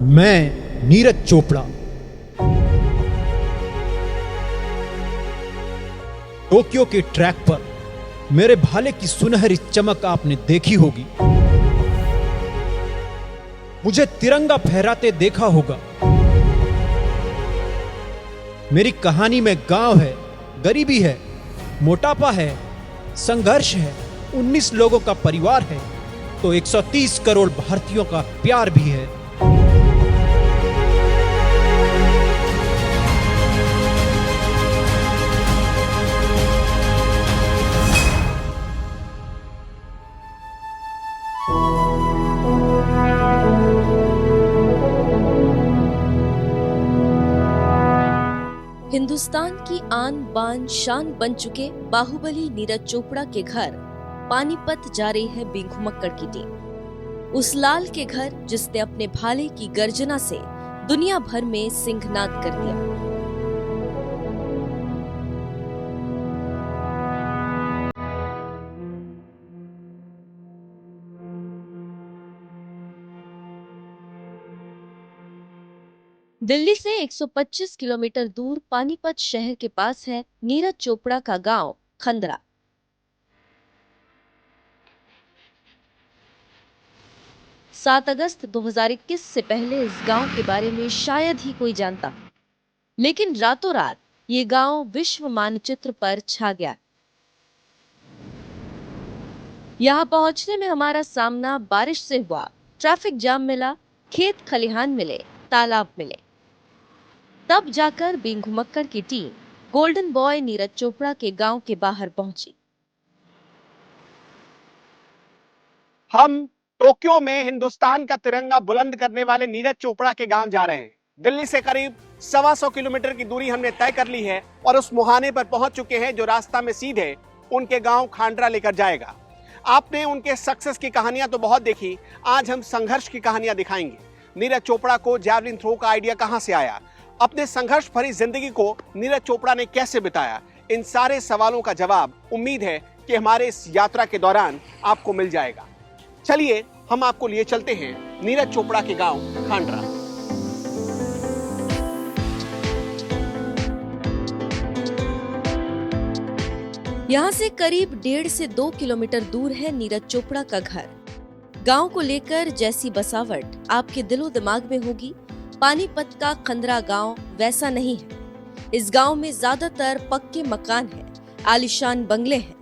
मैं नीरज चोपड़ा टोक्यो के ट्रैक पर मेरे भाले की सुनहरी चमक आपने देखी होगी। मुझे तिरंगा फहराते देखा होगा। मेरी कहानी में गांव है, गरीबी है, मोटापा है, संघर्ष है, 19 लोगों का परिवार है, तो 130 करोड़ भारतीयों का प्यार भी है। हिंदुस्तान की आन बान शान बन चुके बाहुबली नीरज चोपड़ा के घर पानीपत जा रही है बिंघुमक्कड़ की टीम। उस लाल के घर जिसने अपने भाले की गर्जना से दुनिया भर में सिंहनाद कर दिया। दिल्ली से 125 किलोमीटर दूर पानीपत शहर के पास है नीरज चोपड़ा का गांव खंदरा। सात अगस्त 2021 से पहले इस गांव के बारे में शायद ही कोई जानता, लेकिन रातों रात ये गांव विश्व मानचित्र पर छा गया। यहां पहुंचने में हमारा सामना बारिश से हुआ, ट्रैफिक जाम मिला, खेत खलिहान मिले, तालाब मिले, तब जाकर बिंघुमक्कड़ की team golden boy Neeraj Chopra के गांव के बाहर पहुंची। हम टोक्यो में हिंदुस्तान का तिरंगा बुलंद करने वाले नीरज चोपड़ा के गांव जा रहे हैं। दिल्ली से करीब 125 किलोमीटर की दूरी हमने तय कर ली है और उस मुहाने पर पहुंच चुके हैं जो रास्ता में सीधे उनके गांव खांडरा लेकर जाएगा। आपने उनके सक्सेस की कहानियां तो बहुत देखी, आज हम संघर्ष की कहानियां दिखाएंगे। नीरज चोपड़ा को जैवलिन थ्रो का आइडिया कहां से आया, अपने संघर्ष भरी जिंदगी को नीरज चोपड़ा ने कैसे बिताया, इन सारे सवालों का जवाब उम्मीद है कि हमारे इस यात्रा के दौरान आपको मिल जाएगा। चलिए हम आपको लिए चलते हैं नीरज चोपड़ा के गांव खांडरा। यहां से करीब 1.5 से 2 किलोमीटर दूर है नीरज चोपड़ा का घर। गांव को लेकर जैसी बसावट आपके दिलो दिमाग में होगी, पानीपत का खंदरा गांव वैसा नहीं है। इस गांव में ज्यादातर पक्के मकान हैं, आलीशान बंगले हैं।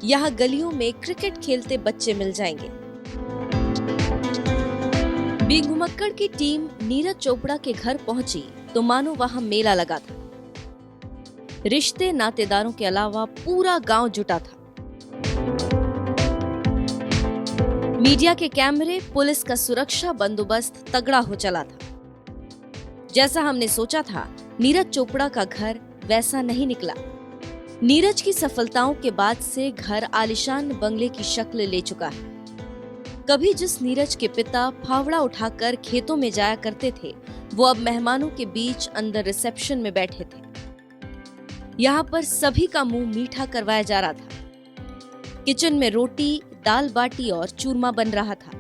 यहाँ गलियों में क्रिकेट खेलते बच्चे मिल जाएंगे। बिंघुमक्कड़ की टीम नीरज चोपड़ा के घर पहुंची तो मानो वहां मेला लगा था। रिश्ते नातेदारों के अलावा पूरा गांव जुटा था। मीडिया के कैमरे, पुलिस का सुरक्षा बंदोबस्त तगड़ा हो चला था। जैसा हमने सोचा था, नीरज चोपड़ा का घर वैसा नहीं निकला। नीरज की सफलताओं के बाद से घर आलीशान बंगले की शक्ल ले चुका है। कभी जिस नीरज के पिता फावड़ा उठाकर खेतों में जाया करते थे, वो अब मेहमानों के बीच अंदर रिसेप्शन में बैठे थे। यहाँ पर सभी का मुंह मीठा करवाया जा रहा था। किचन में रोटी, दाल बाटी और चूरमा बन रहा था।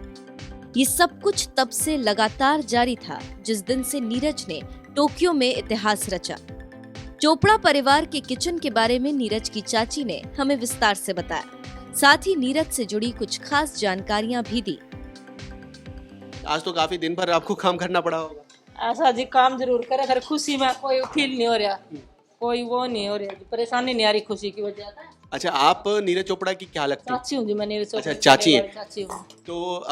ये सब कुछ तब से लगातार जारी था जिस दिन से नीरज ने टोक्यो में इतिहास रचा। चोपड़ा परिवार के किचन के बारे में नीरज की चाची ने हमें विस्तार से बताया। साथ ही नीरज से जुड़ी कुछ खास जानकारियां भी दी। आज तो काफी दिन भर आपको काम करना पड़ा होगा। ऐसा जी काम जरूर करे, अगर खुशी में कोई फील नहीं हो रहा, कोई वो नहीं हो रहा, परेशानी नहीं आ रही खुशी की वजह से। अच्छा, आप नीरज चोपड़ा की क्या लगती है? चाची हूँ जी मैं नीरज चोपड़ा। अच्छा, चाची हैं। चाची हूँ। तो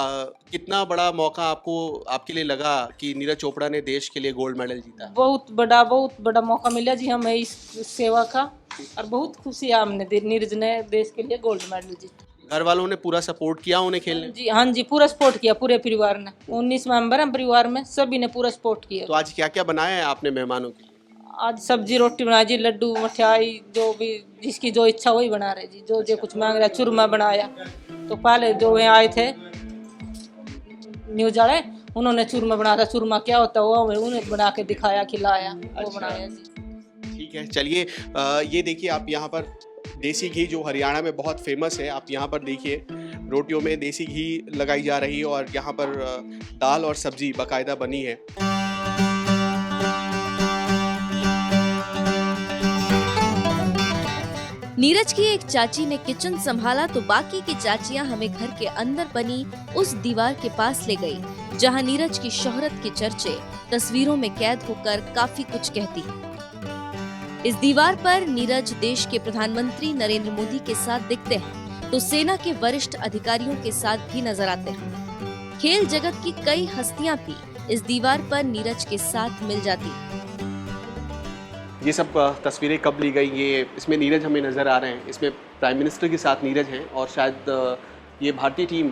कितना बड़ा मौका आपके लिए लगा कि नीरज चोपड़ा ने देश के लिए गोल्ड मेडल जीता? बहुत बड़ा मौका मिला जी हमें इस सेवा का, और बहुत खुशी है हमने नीरज ने देश के लिए गोल्ड मेडल जीता। घर वालों ने पूरा सपोर्ट किया उन्हें खेलने? जी हाँ जी, पूरा सपोर्ट किया पूरे परिवार ने। 19 मेंबर हैं परिवार में, सभी ने पूरा सपोर्ट किया। तो आज क्या क्या बनाया है आपने मेहमानों के लिए? आज सब्जी रोटी बनाई जी, लड्डू मठियाई, जो भी जिसकी जो इच्छा वही बना रहे जी, जो कुछ मांग रहा। चूरमा बनाया, तो पहले जो वे आए थे न्यूज वाले, उन्होंने चूरमा बनाया था। चूरमा क्या होता है वो उन्हें बना के दिखाया, खिलाया। वो बनाया जी। ठीक है, चलिए ये देखिए आप यहाँ पर देसी घी जो हरियाणा में बहुत फेमस है, आप यहाँ पर देखिए रोटियों में देसी घी लगाई जा रही है और यहाँ पर दाल और सब्जी बाकायदा बनी है। नीरज की एक चाची ने किचन संभाला तो बाकी की चाचियां हमें घर के अंदर बनी उस दीवार के पास ले गई, जहां नीरज की शोहरत के चर्चे तस्वीरों में कैद होकर काफी कुछ कहती है। इस दीवार पर नीरज देश के प्रधानमंत्री नरेंद्र मोदी के साथ दिखते हैं तो सेना के वरिष्ठ अधिकारियों के साथ भी नजर आते हैं। खेल जगत की कई हस्तियां भी इस दीवार पर नीरज के साथ मिल जाती हैं। ये सब तस्वीरें कब ली गई, ये इसमें नीरज हमें नज़र आ रहे हैं। इसमें प्राइम मिनिस्टर के साथ नीरज हैं और शायद ये भारतीय टीम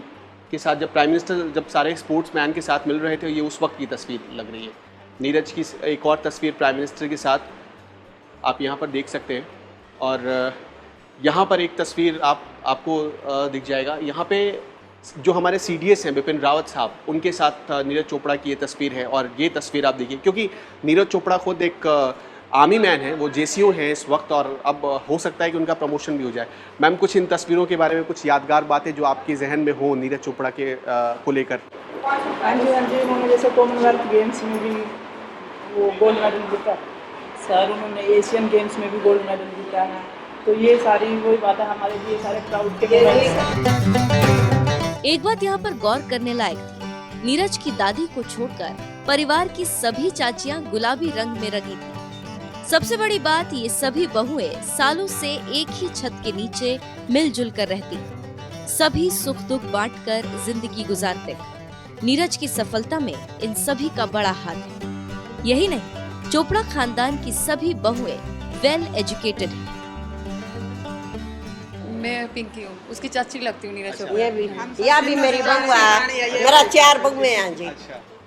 के साथ जब प्राइम मिनिस्टर जब सारे स्पोर्ट्समैन के साथ मिल रहे थे, ये उस वक्त की तस्वीर लग रही है। नीरज की एक और तस्वीर प्राइम मिनिस्टर के साथ आप यहाँ पर देख सकते हैं और यहाँ पर एक तस्वीर आपको दिख जाएगा। यहाँ पे जो हमारे CDS हैं बिपिन रावत साहब, उनके साथ नीरज चोपड़ा की ये तस्वीर है और ये तस्वीर आप देखिए, क्योंकि नीरज चोपड़ा खुद एक आर्मी मैन है, वो JCO हैं इस वक्त और अब हो सकता है कि उनका प्रमोशन भी हो जाए। मैम, कुछ इन तस्वीरों के बारे में कुछ यादगार बातें जो आपके जहन में हो नीरज चोपड़ा के को लेकर। हाँ जी, उन्होंने जैसे कॉमनवेल्थ गेम्स में भी वो गोल्ड मेडल जीता सर, उन्होंने एशियन गेम्स में भी गोल्ड मेडल जीता है, तो ये सारी वही बात है हमारे लिए सारे प्राउड के मोमेंट्स। एक बात यहाँ पर गौर करने लायक थी, नीरज की दादी को छोड़कर परिवार की सभी चाचियां गुलाबी रंग में रंगी थी। सबसे बड़ी बात, ये सभी बहुएं सालों से एक ही छत के नीचे मिलजुल कर रहती, सभी सुख दुख बांटकर जिंदगी गुजारते। नीरज की सफलता में इन सभी का बड़ा हाथ है। यही नहीं, चोपड़ा खानदान की सभी बहुएं वेल एजुकेटेड हैं। मैं पिंकी हूँ, उसकी चाची लगती हूँ नीरज चोपड़ा। यह भी मेरी बहू है, मेरा 4 बहुएं हैं जी।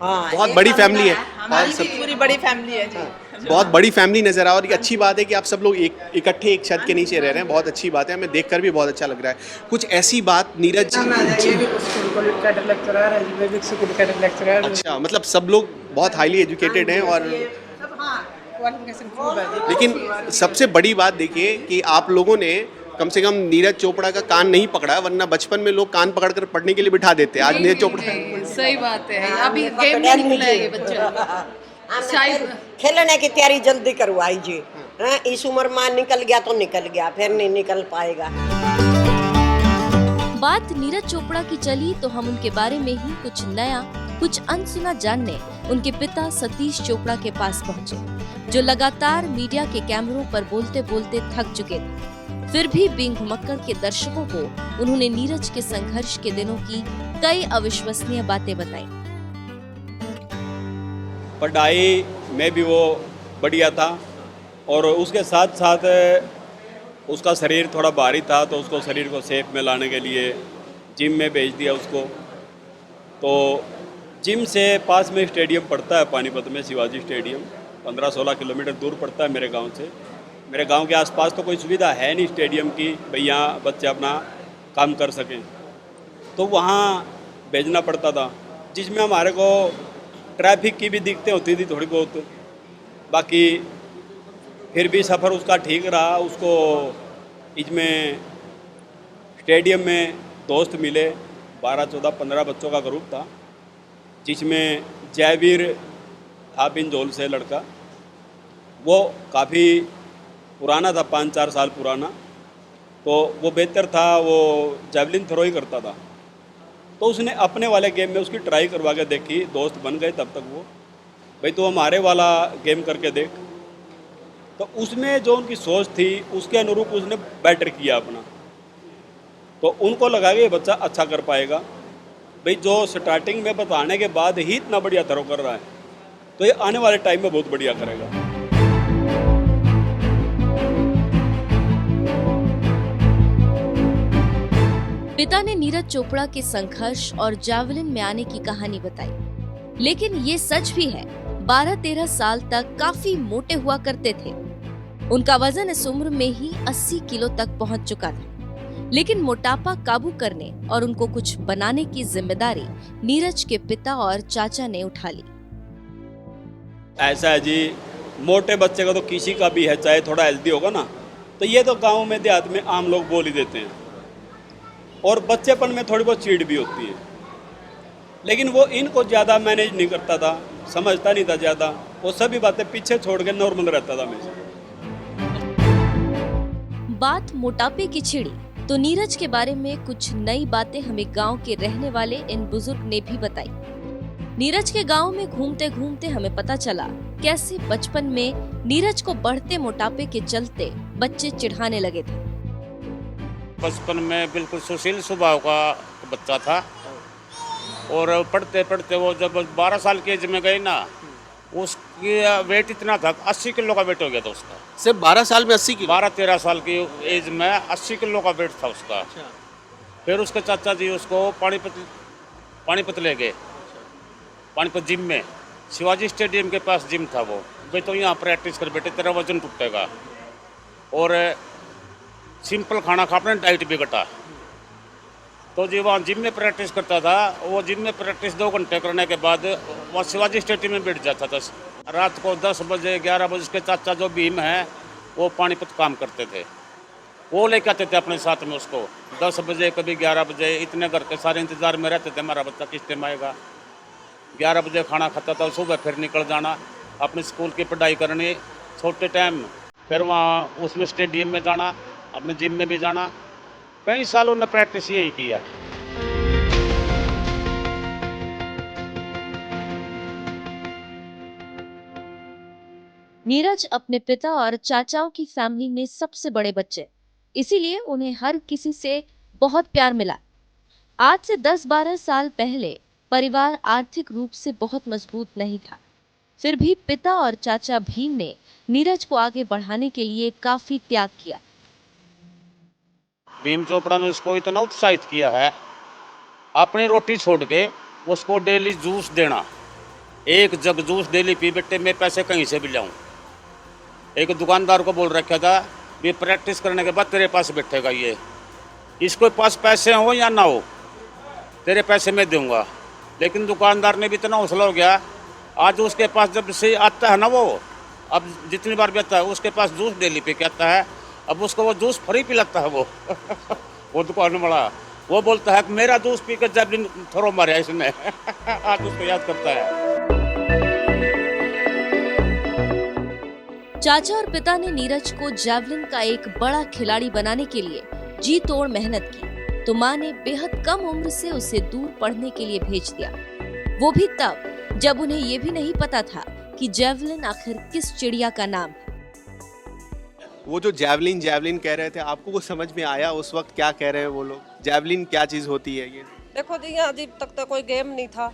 हाँ, बहुत बड़ी फैमिली है, हमारी भी पूरी बड़ी फैमिली है जी। बहुत बड़ी फैमिली नजर आ, और ये अच्छी बात है कि आप सब लोग इकट्ठे एक छत के नीचे रह रहे हैं। बहुत अच्छी बात है, हमें देखकर भी बहुत अच्छा लग रहा है। कुछ ऐसी बात नीरज, ये भी स्कूल का लेक्चरर है जी, मैं भी स्कूल का लेक्चरर। अच्छा, मतलब सब लोग बहुत हाईली एजुकेटेड हैं और लेकिन सबसे बड़ी बात देखिए कि आप लोगों ने कम से कम नीरज चोपड़ा का कान नहीं पकड़ा, वरना बचपन में लोग कान पकड़कर पढ़ने के लिए बिठा देते। आज नीरज चोपड़ा, सही बात है, अभी गेम नहीं निकला है ये बच्चा, शायद खेलने की तैयारी जल्दी करवाई जी। हाँ, इस उम्र में निकल गया तो निकल गया, फिर नहीं निकल पाएगा। बात नीरज चोपड़ा की चली तो हम उनके बारे में ही कुछ नया, कुछ अनसुना जानने उनके पिता सतीश चोपड़ा के पास पहुंचे, जो लगातार मीडिया के कैमरों पर बोलते बोलते थक चुके थे। फिर भी बिंग घुमक्कड़ के दर्शकों को उन्होंने नीरज के संघर्ष के दिनों की कई अविश्वसनीय बातें बताई। पढ़ाई में भी वो बढ़िया था और उसके साथ साथ उसका शरीर थोड़ा भारी था, तो उसको शरीर को शेप में लाने के लिए जिम में भेज दिया उसको। तो जिम से पास में स्टेडियम पड़ता है पानीपत में, शिवाजी स्टेडियम, 15-16 किलोमीटर दूर पड़ता है मेरे गांव से। मेरे गांव के आसपास तो कोई सुविधा है नहीं स्टेडियम की, भाई यहाँ बच्चे अपना काम कर सकें, तो वहाँ भेजना पड़ता था, जिसमें हमारे को ट्रैफिक की भी दिक्कतें होती थी थोड़ी बहुत। बाकी फिर भी सफ़र उसका ठीक रहा। उसको इसमें स्टेडियम में दोस्त मिले, 12-14-15 बच्चों का ग्रुप था, जिसमें जयवीर था बिंजोल से लड़का। वो काफ़ी पुराना था, 5-4 साल पुराना, तो वो बेहतर था, वो जैवलिन थ्रो ही करता था। तो उसने अपने वाले गेम में उसकी ट्राई करवा के देखी, दोस्त बन गए तब तक वो, भाई तो हमारे वाला गेम करके देख। तो उसमें जो उनकी सोच थी उसके अनुरूप उसने बेटर किया अपना, तो उनको लगा कि ये बच्चा अच्छा कर पाएगा। भाई जो स्टार्टिंग में बताने के बाद ही इतना बढ़िया थ्रो कर रहा है, तो ये आने वाले टाइम में बहुत बढ़िया करेगा। पिता ने नीरज चोपड़ा के संघर्ष और जावलिन में आने की कहानी बताई, लेकिन ये सच भी है 12-13 साल तक काफी मोटे हुआ करते थे। उनका वजन इस उम्र में ही 80 किलो तक पहुंच चुका था, लेकिन मोटापा काबू करने और उनको कुछ बनाने की जिम्मेदारी नीरज के पिता और चाचा ने उठा ली। ऐसा है जी, मोटे बच्चे का तो किसी का भी है, चाहे थोड़ा हेल्दी होगा ना, तो ये तो गाँव में देहात में आम लोग बोल ही देते हैं। और बच्चेपन में थोड़ी बहुत चीड़ भी होती है, लेकिन वो इनको ज़्यादा मैनेज नहीं करता था, समझता नहीं था ज़्यादा, वो सभी बातें पीछे छोड़ के नॉर्मल रहता था हमेशा। बात मोटापे की छिड़ी तो नीरज के बारे में कुछ नई बातें हमें गांव के रहने वाले इन बुजुर्ग ने भी बताई। नीरज के गांव में घूमते घूमते हमें पता चला कैसे बचपन में नीरज को बढ़ते मोटापे के चलते बच्चे चिढ़ाने लगे थे। बचपन में बिल्कुल सुशील स्वभाव का बच्चा था और पढ़ते पढ़ते वो जब 12 साल की एज में गई ना, उसकी वेट इतना था, 80 किलो का वेट हो गया था उसका। सिर्फ 12 साल में 80 किलो? 12-13 साल की एज में 80 किलो का वेट था उसका। फिर उसके चाचा जी उसको पानीपत ले गए, पानीपत जिम में, शिवाजी स्टेडियम के पास जिम था वो। भाई तो यहाँ प्रैक्टिस कर बेटे, तेरा वजन टूटेगा और सिंपल खाना खा, अपने डाइट भी घटा। तो जी वहाँ जिम में प्रैक्टिस करता था। वो जिम में प्रैक्टिस 2 घंटे करने के बाद वहाँ शिवाजी स्टेडियम में बैठ जाता था। रात को 10 बजे 11 बजे उसके चाचा जो भीम है वो पानीपत काम करते थे, वो लेके आते थे अपने साथ में उसको। 10 बजे कभी 11 बजे, इतने घर के सारे इंतजार में रहते थे हमारा बच्चा किस टाइम आएगा। 11 बजे खाना खाता था, सुबह फिर निकल जाना अपने स्कूल की पढ़ाई करनी छोटे टाइम, फिर वहाँ उसमें स्टेडियम में जाना, अपने जिम में भी जाना। कई सालों ने प्रैक्टिस यही किया। नीरज अपने पिता और चाचाओं की फैमिली में सबसे बड़े बच्चे, इसीलिए उन्हें हर किसी से बहुत प्यार मिला। आज से 10-12 साल पहले परिवार आर्थिक रूप से बहुत मजबूत नहीं था, फिर भी पिता और चाचा भीम ने नीरज को आगे बढ़ाने के लिए काफी त्याग किया। भीम चोपड़ा ने उसको इतना उत्साहित किया है, अपनी रोटी छोड़ के उसको डेली जूस देना। 1 जग जूस डेली पी बेटे, मैं पैसे कहीं से भी लाऊं। एक दुकानदार को बोल रखा था भी प्रैक्टिस करने के बाद तेरे पास बैठेगा ये, इसको पास पैसे हो या ना हो तेरे पैसे मैं दूंगा। लेकिन दुकानदार ने भी इतना हौसला हो गया, आज उसके पास जब से आता है ना, वो अब जितनी बार भी आता है उसके पास जूस डेली पी के आता है। अब उसको वो जूस फ्री पिलाता है वो दुकान वाला। वो बोलता है कि मेरा जूस पी कर जैवलिन थ्रो मारा इसने। आज उसको याद करता है। चाचा और पिता ने नीरज को जैवलिन का एक बड़ा खिलाड़ी बनाने के लिए जी तोड़ मेहनत की, तो माँ ने बेहद कम उम्र से उसे दूर पढ़ने के लिए भेज दिया। वो भी तब जब उन्हें ये भी नहीं पता था कि जैवलिन आखिर किस चिड़िया का नाम है। वो जो जैवलिन कह रहे थे, आपको वो समझ में आया उस वक्त क्या कह रहे हैं वो लोग? जैवलिन क्या चीज होती है ये? देखो जी, यहाँ अभी तक तो कोई गेम नहीं था,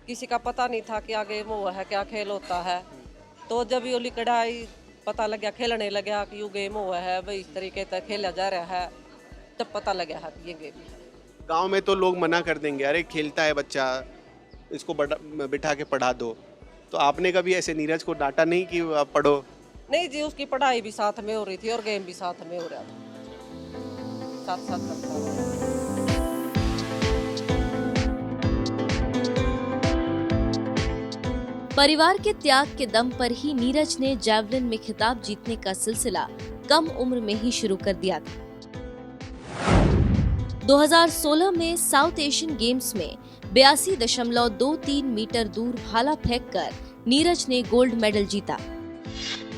किसी का पता नहीं था क्या गेम हुआ है, क्या खेल होता है। तो जब ये ओली कढ़ाई पता लगा, खेलने लगा कि ये गेम हुआ है, भाई इस तरीके से खेला जा रहा है, तब पता लगा है कि ये गेम है। गांव में तो लोग मना कर देंगे, अरे खेलता है बच्चा, इसको बिठा के पढ़ा दो। तो आपने कभी ऐसे नीरज को डांटा नहीं कि आप पढ़ो? नहीं जी, उसकी पढ़ाई भी साथ में हो रही थी और गेम भी साथ में हो रहा था, साथ साथ करता था। परिवार के त्याग के दम पर ही नीरज ने जैवलिन में खिताब जीतने का सिलसिला कम उम्र में ही शुरू कर दिया था। 2016 में साउथ एशियन गेम्स में 82.23 मीटर दूर भाला फेंककर नीरज ने गोल्ड मेडल जीता।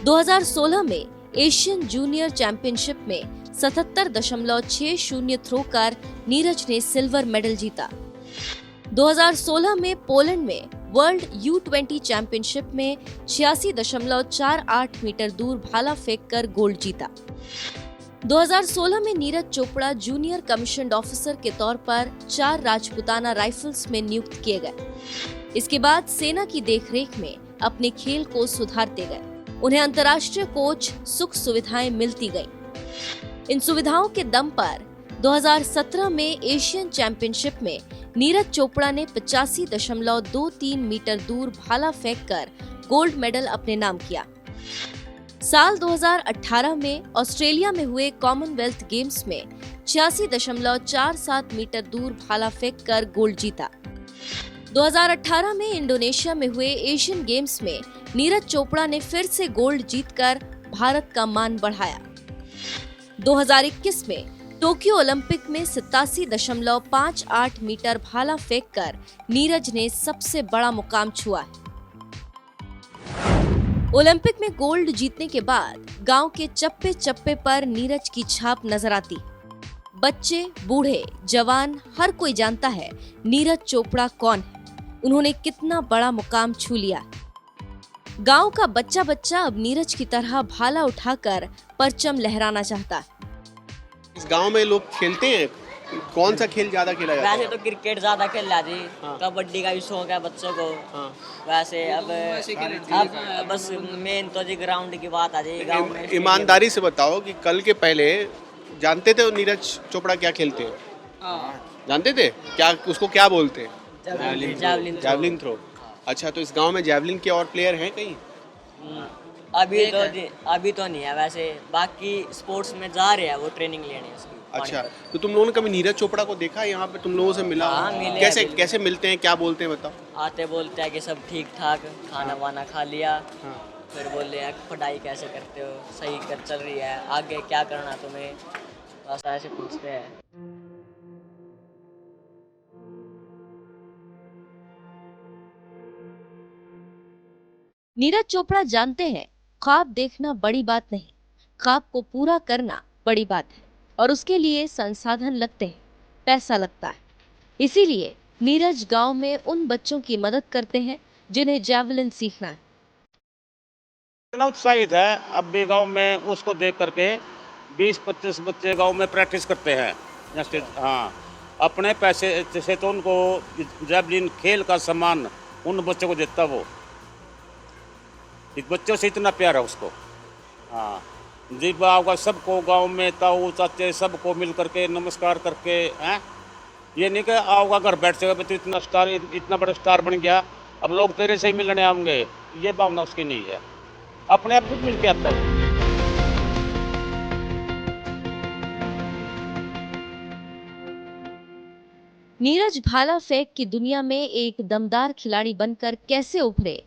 2016 में एशियन जूनियर चैंपियनशिप में 77.60 थ्रो कर नीरज ने सिल्वर मेडल जीता। 2016 में पोलैंड में वर्ल्ड U20 चैंपियनशिप में 86.48 मीटर दूर भाला फेंककर गोल्ड जीता। 2016 में Neeraj Chopra junior commissioned officer के तौर पर 4 राजपूताना राइफल्स में नियुक्त किए गए। इसके बाद सेना की देखरेख में अपने खेल को सुधारते गए। उन्हें अंतर्राष्ट्रीय कोच सुख सुविधाएं मिलती गईं। इन सुविधाओं के दम पर 2017 में एशियन चैंपियनशिप में नीरज चोपड़ा ने 85.23 मीटर दूर भाला फेंककर गोल्ड मेडल अपने नाम किया। साल 2018 में ऑस्ट्रेलिया में हुए कॉमनवेल्थ गेम्स में 86.47 मीटर दूर भाला फेंककर गोल्ड जीता। 2018 में इंडोनेशिया में हुए एशियन गेम्स में नीरज चोपड़ा ने फिर से गोल्ड जीतकर भारत का मान बढ़ाया। 2021 में टोक्यो ओलंपिक में 87.58 मीटर भाला फेंककर नीरज ने सबसे बड़ा मुकाम छुआ है। ओलंपिक में गोल्ड जीतने के बाद गांव के चप्पे चप्पे पर नीरज की छाप नजर आती। बच्चे, बूढ़े, जवान हर कोई जानता है नीरज चोपड़ा कौन है, उन्होंने कितना बड़ा मुकाम छू लिया। गांव का बच्चा बच्चा अब नीरज की तरह भाला उठाकर परचम लहराना चाहता है। इस गांव में लोग खेलते हैं, कौन सा खेल ज्यादा खेला जाता है? वैसे तो क्रिकेट ज्यादा खेल रहा जी। कबड्डी का भी शौक है बच्चों को। वैसे अब बस मेन तो जी ग्राउंड की बात आ जाए गांव में। ईमानदारी से बताओ कि कल के पहले जानते थे नीरज चोपड़ा क्या खेलते हैं? जानते थे क्या, उसको क्या बोलते हैं? Javelin throw. अच्छा, तो इस गांव में जैवलिन के और प्लेयर हैं कहीं? अभी तो नहीं है, वैसे बाकी स्पोर्ट्स में जा रहे हैं वो ट्रेनिंग लेने उसकी। अच्छा, तो तुम लोगों ने कभी नीरज चोपड़ा को देखा? यहाँ पे तुम लोगों से मिला? मिले। कैसे मिलते हैं, क्या बोलते हैं बताओ? आते बोलते हैं कि सब ठीक ठाक, खाना वाना खा लिया। फिर बोले हैं पढ़ाई कैसे करते हो, सही कर चल रही है, आगे क्या करना तुम्हें, बस ऐसे पूछते हैं। नीरज चोपड़ा जानते हैं ख्वाब देखना बड़ी बात नहीं, ख्वाब को पूरा करना बड़ी बात है और उसके लिए संसाधन लगते हैं, पैसा लगता है। इसीलिए नीरज गांव में उन बच्चों की मदद करते हैं जिन्हें जैवलिन सीखना है। इतना उत्साहित है, अब भी गांव में उसको देख करके 20-25 बच्चे गांव में प्रैक्टिस करते हैं। जैसे अपने पैसे से तो उनको जैवलिन खेल का सामान उन बच्चों को देता वो। इस बच्चों से इतना प्यार है उसको। जी बाबा सबको गांव में ताऊ चाचे सबको मिल करके नमस्कार करके हैं। ये नहीं कि आओगा घर बैठ जाएगा तो इतना बड़ा स्टार बन गया, अब लोग तेरे से ही मिलने आएंगे, ये भावना उसकी नहीं है। अपने आप खुद मिल के आता है। नीरज भाला फेंक की दुनिया में एक दमदार खिलाड़ी बनकर कैसे उभरे,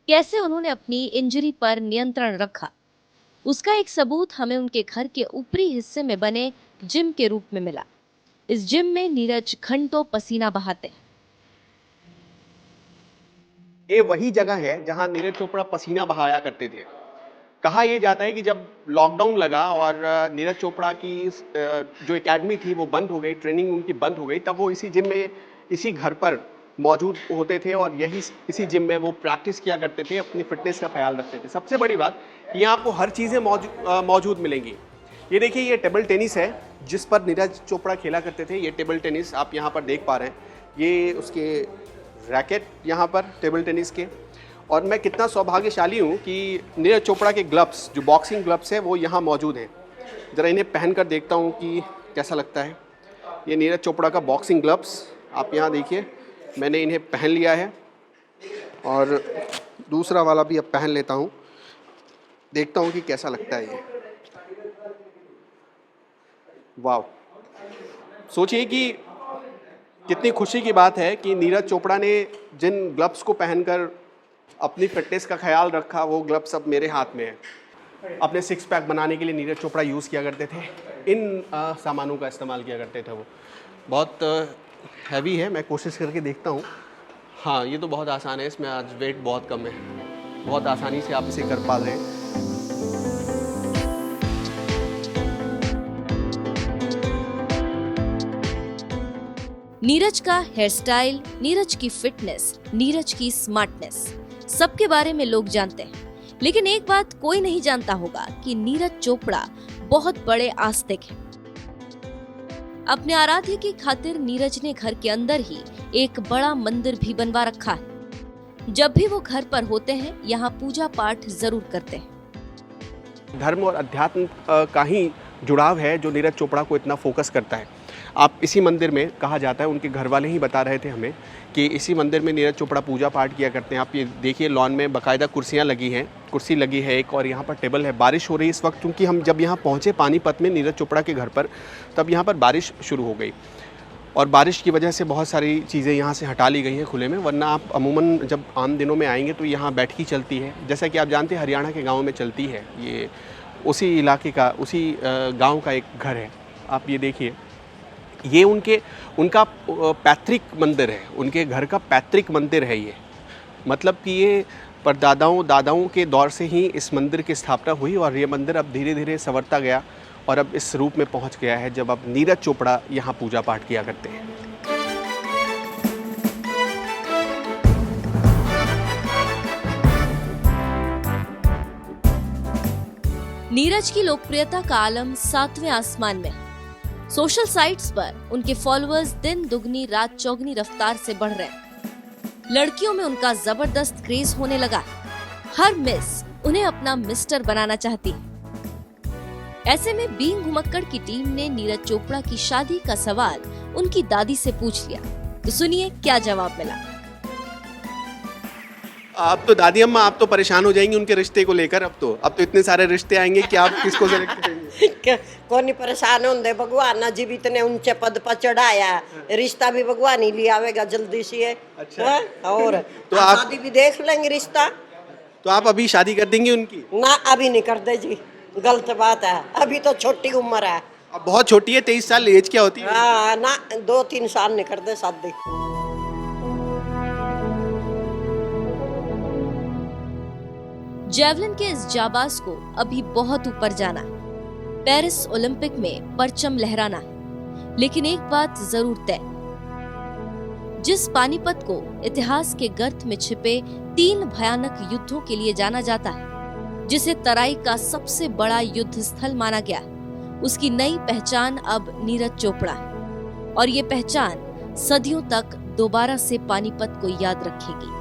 कैसे उन्होंने अपनी इंजरी पर नियंत्रण रखा, उसका एक सबूत हमें उनके घर के ऊपरी हिस्से में बने जिम के रूप में मिला। इस जिम में नीरज घंटों पसीना बहाते हैं। ये वही जगह है जहां नीरज चोपड़ा पसीना बहाया करते थे। कहा यह जाता है कि जब लॉकडाउन लगा और नीरज चोपड़ा की जो एकेडमी थी वो बंद हो गई, ट्रेनिंग उनकी बंद हो गई, तब वो इसी जिम में, इसी घर पर मौजूद होते थे और इसी जिम में वो प्रैक्टिस किया करते थे, अपनी फिटनेस का ख्याल रखते थे। सबसे बड़ी बात, यहाँ आपको हर चीज़ें मौजूद मिलेंगी। ये देखिए, ये टेबल टेनिस है जिस पर नीरज चोपड़ा खेला करते थे। ये टेबल टेनिस आप यहाँ पर देख पा रहे हैं। ये उसके रैकेट यहाँ पर टेबल टेनिस के। और मैं कितना सौभाग्यशाली हूँ कि नीरज चोपड़ा के ग्लव्स, जो बॉक्सिंग ग्लव्स हैं, वो यहाँ मौजूद हैं। ज़रा इन्हें पहन कर देखता हूँ कि कैसा लगता है। ये नीरज चोपड़ा का बॉक्सिंग ग्लव्स आप यहाँ देखिए, मैंने इन्हें पहन लिया है और दूसरा वाला भी अब पहन लेता हूँ, देखता हूँ कि कैसा लगता है ये। वाह, सोचिए कि कितनी खुशी की बात है कि नीरज चोपड़ा ने जिन ग्लव्स को पहनकर अपनी फिटनेस का ख्याल रखा, वो ग्लव्स अब मेरे हाथ में है। अपने सिक्स पैक बनाने के लिए नीरज चोपड़ा यूज़ किया करते थे, इन सामानों का इस्तेमाल किया करते थे। वो बहुत हैवी है, मैं कोशिश करके देखता हूँ। हाँ, ये तो बहुत आसान है, इसमें आज वेट बहुत कम है, बहुत आसानी से आप इसे कर पा रहे हैं। नीरज का हेयर स्टाइल, नीरज की फिटनेस, नीरज की स्मार्टनेस, सबके बारे में लोग जानते हैं, लेकिन एक बात कोई नहीं जानता होगा कि नीरज चोपड़ा बहुत बड़े आस्तिक हैं। अपने आराध्य की खातिर नीरज ने घर के अंदर ही एक बड़ा मंदिर भी बनवा रखा है। जब भी वो घर पर होते हैं, यहाँ पूजा पाठ जरूर करते हैं। धर्म और अध्यात्म का ही जुड़ाव है जो नीरज चोपड़ा को इतना फोकस करता है। आप इसी मंदिर में, कहा जाता है, उनके घर वाले ही बता रहे थे हमें कि इसी मंदिर में नीरज चोपड़ा पूजा पाठ किया करते हैं। आप ये देखिए, लॉन में बाकायदा कुर्सियाँ लगी हैं, कुर्सी लगी है एक, और यहाँ पर टेबल है। बारिश हो रही है इस वक्त, क्योंकि हम जब यहाँ पहुँचे पानीपत में नीरज चोपड़ा के घर पर, तब यहाँ पर बारिश शुरू हो गई और बारिश की वजह से बहुत सारी चीज़ें यहाँ से हटा ली गई हैं खुले में। वरना आप अमूमन जब आम दिनों में आएंगे तो यहाँ बैठकी चलती है, जैसा कि आप जानते हैं हरियाणा के गाँव में चलती है। ये उसी इलाके का, उसी गाँव का एक घर है आप ये देखिए, ये उनका पैतृक मंदिर है, उनके घर का पैतृक मंदिर है ये। मतलब कि ये परदादाओं दादाओं के दौर से ही इस मंदिर की स्थापना हुई और ये मंदिर अब धीरे धीरे संवरता गया और अब इस रूप में पहुंच गया है जब अब नीरज चोपड़ा यहाँ पूजा पाठ किया करते हैं। नीरज की लोकप्रियता का आलम 7वें आसमान में है। सोशल साइट्स पर उनके फॉलोअर्स दिन दुगनी रात चौगनी रफ्तार से बढ़ रहे हैं। लड़कियों में उनका जबरदस्त क्रेज होने लगा। हर मिस उन्हें अपना मिस्टर बनाना चाहती है। ऐसे में बीइंग घुमक्कड़ की टीम ने नीरज चोपड़ा की शादी का सवाल उनकी दादी से पूछ लिया, तो सुनिए क्या जवाब मिला। आप तो दादी अम्मा, आप तो परेशान हो जाएंगी उनके रिश्ते को लेकर। अब तो इतने सारे रिश्ते आएंगे कि आप किसको सेलेक्ट करेंगे? कौन नहीं परेशान होंगे, भगवान जी भी इतने ऊंचे पद पर चढ़ाया, रिश्ता भी भगवान ही ले आवेगा जल्दी से। अच्छा। और तो आप शादी भी देख लेंगे रिश्ता। तो आप अभी शादी कर देंगी उनकी? ना अभी नहीं कर दे जी, गलत बात है, अभी तो छोटी उम्र है। अब बहुत छोटी है, 23 साल एज क्या होती है? हाँ ना, 2-3 साल नहीं कर दे शादी। जेवलिन के इस जाबाज को अभी बहुत ऊपर जाना है, पेरिस ओलंपिक में परचम लहराना है। लेकिन एक बात जरूर तय, जिस पानीपत को इतिहास के गर्त में छिपे 3 भयानक युद्धों के लिए जाना जाता है, जिसे तराई का सबसे बड़ा युद्ध स्थल माना गया, उसकी नई पहचान अब नीरज चोपड़ा है। और ये पहचान सदियों तक दोबारा से पानीपत को याद रखेगी।